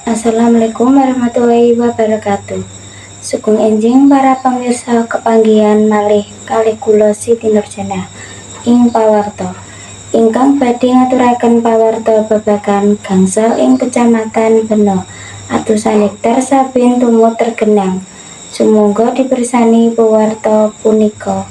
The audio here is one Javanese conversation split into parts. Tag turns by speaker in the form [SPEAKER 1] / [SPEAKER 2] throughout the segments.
[SPEAKER 1] Assalamualaikum warahmatullahi wabarakatuh. Sugeng enjing para pemirsa kepanggihan malih kalih kula Siti Nurjanah ing pawarta ingkang badhe ngaturaken pawarta babagan gangsal ing Kecamatan Bena atusan hektar saben tumut tergenang. Sumangga dipirsani pawarta punika.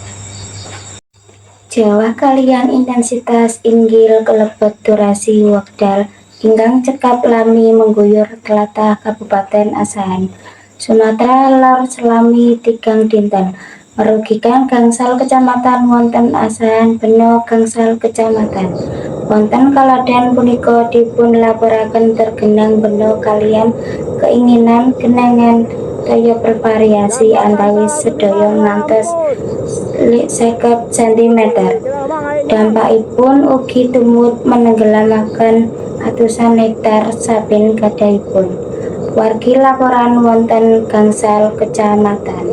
[SPEAKER 1] Jawah kaliyan intensitas inggil kelebet durasi wekdal ingkang cekap lami mengguyur tlatah Kabupaten Asahan, Sumatera Lor selami 3 dinten, merugikan gangsal kecamatan wonten Asahan Bena gangsal kecamatan. Wonten kaladan punika dipunlaporaken tergenang bena kaliyan keinginan genangan daya bervariasi antawis sedaya ngantos 50 cm. Dampakipun ugi tumut menenggelamaken atusan hektar saben gadahipun. Wargi laporan wonten gangsal kecamatan.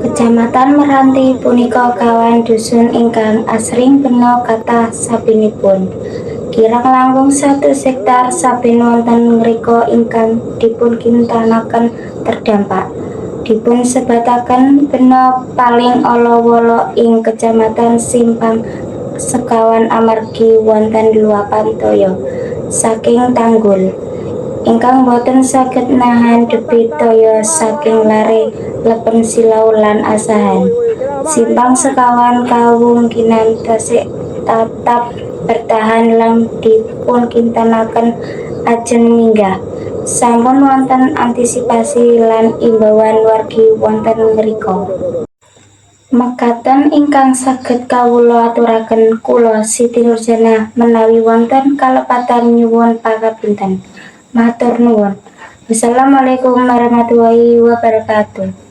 [SPEAKER 1] Kecamatan Meranti punika kawan dusun ingkang asring bena kathah sabinipun. Kirang langkung 100 hektar saben wonten ngrika ingkang dipunkintanaken terdampak. Dipun sebataken bena paling ala-wala ing Kecamatan Simpang sekawan amargi wonten luapan toya saking tanggul ingkang boten saged nahan debit toya saking lare Lepen Silau lan Asahan. Simpang sekawan kawungkinan tasih tatap bertahan lan dipunkintanaken ajeng minggah. Sampun wonten antisipasi lan imbauan wargi wonten mrika. Mekaten ingkang saged kawula aturaken kula Siti Nurjanah menawi wonten kalepatan nyuwun pangapunten. Matur nuwun. Wassalamualaikum warahmatullahi wabarakatuh.